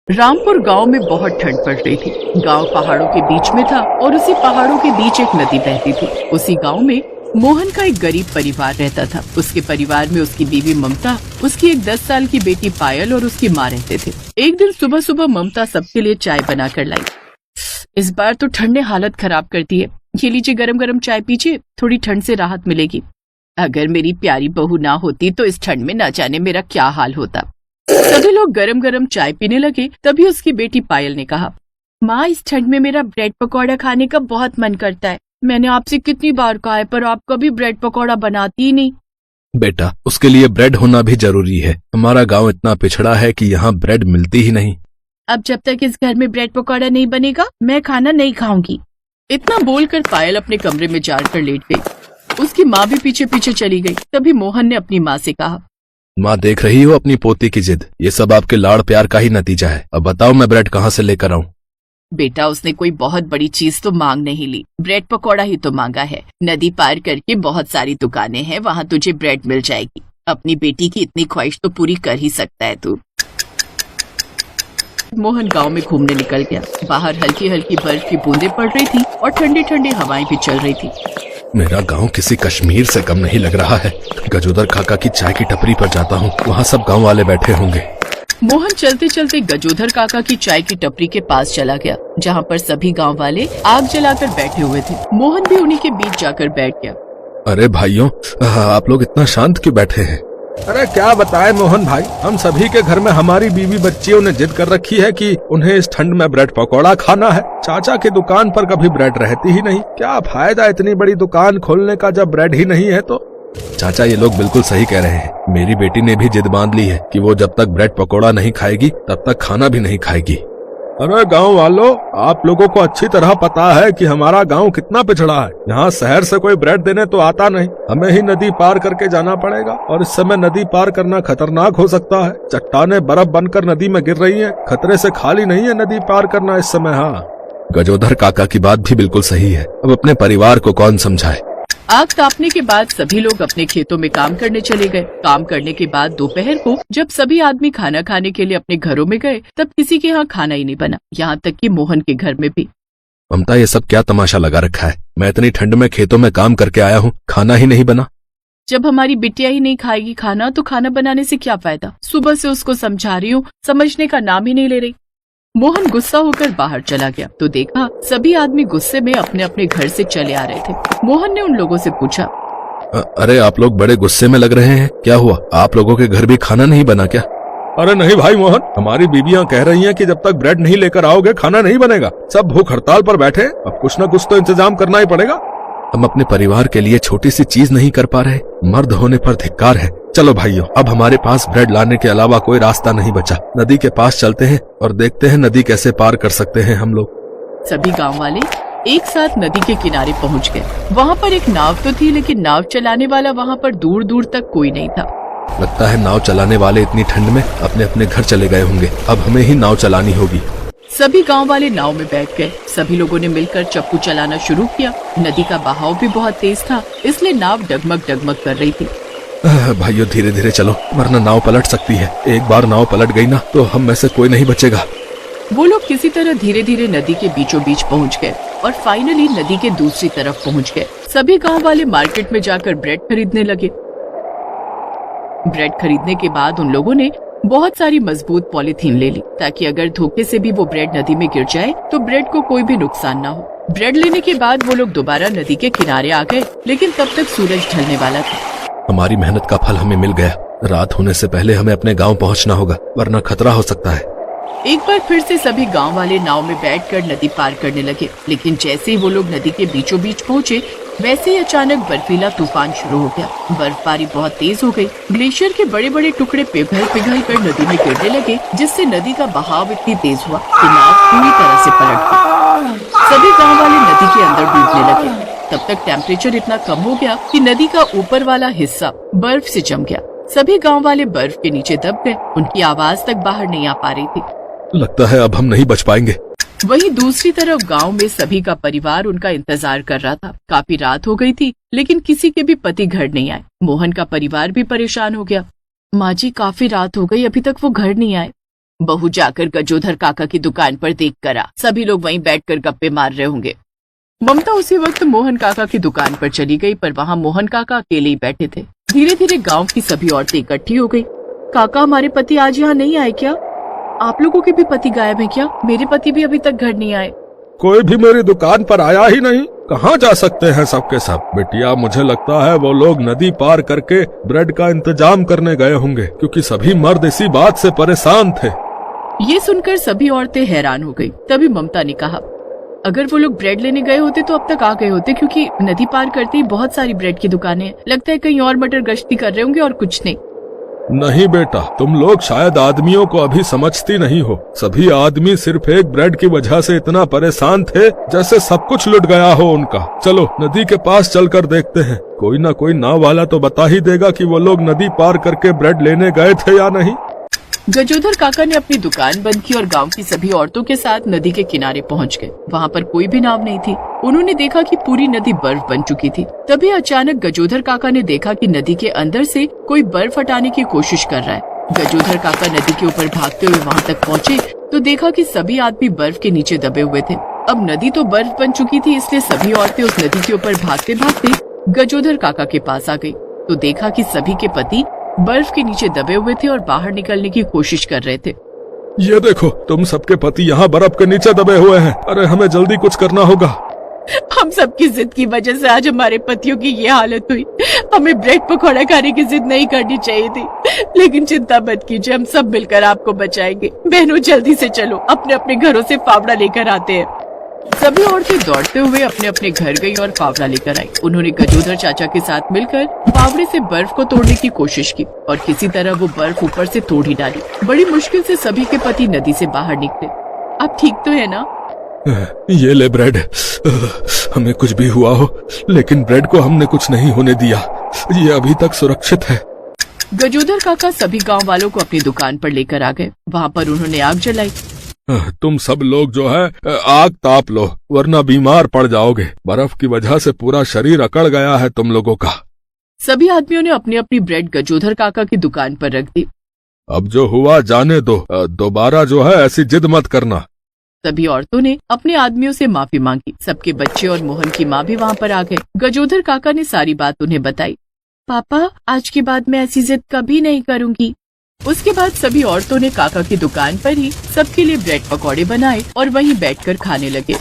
रामपुर गांव में बहुत ठंड पड़ रही थी। गांव पहाड़ों के बीच में था और उसी पहाड़ों के बीच एक नदी बहती थी। उसी गांव में मोहन का एक गरीब परिवार रहता था। उसके परिवार में उसकी बीवी ममता, उसकी एक 10 साल की बेटी पायल और उसकी माँ रहते थे। एक दिन सुबह सुबह ममता सबके लिए चाय बना कर लाई। इस बार तो ठंड ने हालत खराब कर दी है। ये लीजिए गरम गरम चाय पीजिए, थोड़ी ठंड से राहत मिलेगी। अगर मेरी प्यारी बहू ना होती तो इस ठंड में न जाने मेरा क्या हाल होता। सभी लोग गरम गरम चाय पीने लगे। तभी उसकी बेटी पायल ने कहा, माँ, इस ठंड में मेरा ब्रेड पकौड़ा खाने का बहुत मन करता है। मैंने आपसे कितनी बार कहा है, पर आप कभी ब्रेड पकौड़ा बनाती ही नहीं। बेटा, उसके लिए ब्रेड होना भी जरूरी है। हमारा गांव इतना पिछड़ा है कि यहाँ ब्रेड मिलती ही नहीं। अब जब तक इस घर में ब्रेड पकौड़ा नहीं बनेगा, मैं खाना नहीं खाऊंगी। इतना बोलकर पायल अपने कमरे में जाकर लेट गई। उसकी माँ भी पीछे पीछे चली गई। तभी मोहन ने अपनी माँ से कहा, माँ, देख रही हो अपनी पोती की जिद। ये सब आपके लाड़ प्यार का ही नतीजा है। अब बताओ, मैं ब्रेड कहाँ से लेकर आऊँ? बेटा, उसने कोई बहुत बड़ी चीज तो मांग नहीं ली, ब्रेड पकौड़ा ही तो मांगा है। नदी पार करके बहुत सारी दुकानें हैं, वहाँ तुझे ब्रेड मिल जाएगी। अपनी बेटी की इतनी ख्वाहिश तो पूरी कर ही सकता है तू। मोहन गांव में घूमने निकल गया। बाहर हल्की हल्की बर्फ की बूंदें पड़ रही थी और ठंडी ठंडी हवाएं भी चल रही थी। मेरा गांव किसी कश्मीर से कम नहीं लग रहा है। गजोदर काका की चाय की टपरी पर जाता हूँ, वहाँ सब गांव वाले बैठे होंगे। मोहन चलते चलते गजोधर काका की चाय की टपरी के पास चला गया, जहाँ पर सभी गांव वाले आग जलाकर बैठे हुए थे। मोहन भी उन्हीं के बीच जाकर बैठ गया। अरे भाइयों, आप लोग इतना शांत क्यों बैठे हैं? अरे क्या बताए मोहन भाई, हम सभी के घर में हमारी बीवी बच्चियों ने जिद कर रखी है कि उन्हें इस ठंड में ब्रेड पकौड़ा खाना है। चाचा की दुकान पर कभी ब्रेड रहती ही नहीं। क्या फायदा इतनी बड़ी दुकान खोलने का जब ब्रेड ही नहीं है तो। चाचा, ये लोग बिल्कुल सही कह रहे हैं। मेरी बेटी ने भी जिद बांध ली है कि वो जब तक ब्रेड पकौड़ा नहीं खाएगी तब तक खाना भी नहीं खाएगी। अरे गांव वालों, आप लोगों को अच्छी तरह पता है कि हमारा गांव कितना पिछड़ा है। यहाँ शहर से कोई ब्रेड देने तो आता नहीं, हमें ही नदी पार करके जाना पड़ेगा। और इस समय नदी पार करना खतरनाक हो सकता है। चट्टानें बर्फ बनकर नदी में गिर रही हैं। खतरे से खाली नहीं है नदी पार करना इस समय। हाँ, गजोधर काका की बात भी बिल्कुल सही है। अब अपने परिवार को कौन समझाए। आग तापने के बाद सभी लोग अपने खेतों में काम करने चले गए। काम करने के बाद दोपहर को जब सभी आदमी खाना खाने के लिए अपने घरों में गए, तब किसी के यहाँ खाना ही नहीं बना, यहाँ तक कि मोहन के घर में भी। ममता, ये सब क्या तमाशा लगा रखा है? मैं इतनी ठंड में खेतों में काम करके आया हूँ, खाना ही नहीं बना। जब हमारी बिटिया ही नहीं खाएगी खाना, तो खाना बनाने से क्या फायदा? सुबह से उसको समझा रही हूँ, समझने का नाम ही नहीं ले रही। मोहन गुस्सा होकर बाहर चला गया तो देखा सभी आदमी गुस्से में अपने अपने घर से चले आ रहे थे। मोहन ने उन लोगों से पूछा, अरे आप लोग बड़े गुस्से में लग रहे हैं, क्या हुआ? आप लोगों के घर भी खाना नहीं बना क्या? अरे नहीं भाई मोहन, हमारी बीबियां कह रही हैं कि जब तक ब्रेड नहीं लेकर आओगे खाना नहीं बनेगा। सब भूख हड़ताल पर बैठे, अब कुछ न कुछ तो इंतजाम करना ही पड़ेगा। हम अपने परिवार के लिए छोटी सी चीज नहीं कर पा रहे। मर्द होने पर धिक्कार है। चलो भाइयों, अब हमारे पास ब्रेड लाने के अलावा कोई रास्ता नहीं बचा। नदी के पास चलते हैं और देखते हैं नदी कैसे पार कर सकते हैं हम लोग। सभी गांव वाले एक साथ नदी के किनारे पहुंच गए। वहाँ पर एक नाव तो थी, लेकिन नाव चलाने वाला वहाँ पर दूर दूर तक कोई नहीं था। लगता है नाव चलाने वाले इतनी ठंड में अपने अपने घर चले गए होंगे। अब हमें ही नाव चलानी होगी। सभी गांव वाले नाव में बैठ गए। सभी लोगों ने मिलकर चप्पू चलाना शुरू किया। नदी का बहाव भी बहुत तेज था, इसलिए नाव डगमग डगमग कर रही थी। भाइयों, धीरे धीरे चलो, वरना नाव पलट सकती है। एक बार नाव पलट गई ना तो हम में से कोई नहीं बचेगा। वो लोग किसी तरह धीरे धीरे नदी के बीचों बीच पहुंच गए और फाइनली नदी के दूसरी तरफ पहुंच गए। सभी गांव वाले मार्केट में जाकर ब्रेड खरीदने लगे। ब्रेड खरीदने के बाद उन लोगों ने बहुत सारी मजबूत पॉलीथीन ले ली, ताकि अगर धोखे से भी वो ब्रेड नदी में गिर जाए तो ब्रेड को कोई भी नुकसान ना हो। ब्रेड लेने के बाद वो लोग दोबारा नदी के किनारे आ गए, लेकिन तब तक सूरज ढलने वाला था। हमारी मेहनत का फल हमें मिल गया। रात होने से पहले हमें अपने गांव पहुंचना होगा, वरना खतरा हो सकता है। एक बार फिर से सभी गांव वाले नाव में बैठकर नदी पार करने लगे, लेकिन जैसे ही वो लोग नदी के बीचों बीच पहुंचे, वैसे ही अचानक बर्फीला तूफान शुरू हो गया। बर्फबारी बहुत तेज हो गई। ग्लेशियर के बड़े बड़े टुकड़े पिघल पिघल कर नदी में गिरने लगे, जिससे नदी का बहाव इतनी तेज हुआ कि नाव पूरी तरह से पलट गई। सभी गांव वाले नदी के अंदर डूबने लगे। तब तक टेम्परेचर इतना कम हो गया कि नदी का ऊपर वाला हिस्सा बर्फ से जम गया। सभी गांव वाले बर्फ के नीचे दब गए। उनकी आवाज तक बाहर नहीं आ पा रही थी। लगता है अब हम नहीं बच पाएंगे। वहीं दूसरी तरफ गांव में सभी का परिवार उनका इंतजार कर रहा था। काफी रात हो गई थी, लेकिन किसी के भी पति घर नहीं आए। मोहन का परिवार भी परेशान हो गया। माँ जी, काफी रात हो गई, अभी तक वो घर नहीं आए। बहू जाकर गजोधर काका की दुकान पर देख कर आ, सभी लोग वहीं बैठकर गप्पे मार रहे होंगे। ममता उसी वक्त मोहन काका की दुकान पर चली गई, पर वहाँ मोहन काका अकेले ही बैठे थे। धीरे धीरे गांव की सभी औरतें इकट्ठी हो गई। काका, हमारे पति आज यहाँ नहीं आए क्या? आप लोगों के भी पति गायब हैं क्या? मेरे पति भी अभी तक घर नहीं आए। कोई भी मेरी दुकान पर आया ही नहीं। कहाँ जा सकते हैं सबके सब? बिटिया, मुझे लगता है वो लोग नदी पार करके ब्रेड का इंतजाम करने गए होंगे, क्योंकि सभी मर्द इसी बात से परेशान थे। ये सुनकर सभी औरतें हैरान हो गई। तभी ममता ने कहा, अगर वो लोग ब्रेड लेने गए होते तो अब तक आ गए होते, क्योंकि नदी पार करते ही बहुत सारी ब्रेड की दुकानें हैं। लगता है कहीं और मटर गश्ती कर रहे होंगे और कुछ नहीं। नहीं बेटा, तुम लोग शायद आदमियों को अभी समझती नहीं हो। सभी आदमी सिर्फ एक ब्रेड की वजह से इतना परेशान थे जैसे सब कुछ लुट गया हो उनका। चलो नदी के पास चलकर देखते हैं, कोई ना कोई नाव वाला तो बता ही देगा कि वो लोग नदी पार करके ब्रेड लेने गए थे या नहीं। गजोधर काका ने अपनी दुकान बंद की और गांव की सभी औरतों के साथ नदी के किनारे पहुंच गए। वहां पर कोई भी नाव नहीं थी। उन्होंने देखा कि पूरी नदी बर्फ बन चुकी थी। तभी अचानक गजोधर काका ने देखा कि नदी के अंदर से कोई बर्फ हटाने की कोशिश कर रहा है। गजोधर काका नदी के ऊपर भागते हुए वहां तक पहुंचे तो देखा कि सभी आदमी बर्फ के नीचे दबे हुए थे। अब नदी तो बर्फ बन चुकी थी, इसलिए सभी औरतें उस नदी के ऊपर भागते भागते गजोधर काका के पास आ गई तो देखा कि सभी के पति बर्फ के नीचे दबे हुए थे और बाहर निकलने की कोशिश कर रहे थे। ये देखो, तुम सबके पति यहाँ बर्फ के नीचे दबे हुए हैं। अरे हमें जल्दी कुछ करना होगा। हम सबकी जिद की वजह से आज हमारे पतियों की ये हालत हुई। हमें ब्रेड पकौड़ा खाने की जिद नहीं करनी चाहिए थी, लेकिन चिंता मत कीजिए, हम सब मिलकर आपको बचाएंगे। बहनों, जल्दी से चलो, अपने अपने घरों से फावड़ा लेकर आते हैं। सभी औरतें दौड़ते हुए अपने अपने घर गई और फावड़ा लेकर आई। उन्होंने गजोधर चाचा के साथ मिलकर फावड़े से बर्फ को तोड़ने की कोशिश की और किसी तरह वो बर्फ ऊपर से तोड़ ही डाली। बड़ी मुश्किल से सभी के पति नदी से बाहर निकले। आप ठीक तो है ना? ये ले ब्रेड। हमें कुछ भी हुआ हो, लेकिन ब्रेड को हमने कुछ नहीं होने दिया। ये अभी तक सुरक्षित है। गजोधर काका सभी गांव वालों को अपनी दुकान पर लेकर आ गए। वहाँ पर उन्होंने आग जलाई। तुम सब लोग जो है आग ताप लो, वरना बीमार पड़ जाओगे। बर्फ की वजह से पूरा शरीर अकड़ गया है तुम लोगों का। सभी आदमियों ने अपनी अपनी ब्रेड गजोधर काका की दुकान पर रख दी। अब जो हुआ जाने दो, दोबारा जो है ऐसी जिद मत करना। सभी औरतों ने अपने आदमियों से माफी मांगी। सबके बच्चे और मोहन की माँ भी वहाँ पर आ गए। गजोधर काका ने सारी बात उन्हें बताई। पापा, आज के बाद मैं ऐसी जिद कभी नहीं करूँगी। उसके बाद सभी औरतों ने काका की दुकान पर ही सबके लिए ब्रेड पकौड़े बनाए और वहीं बैठकर खाने लगे।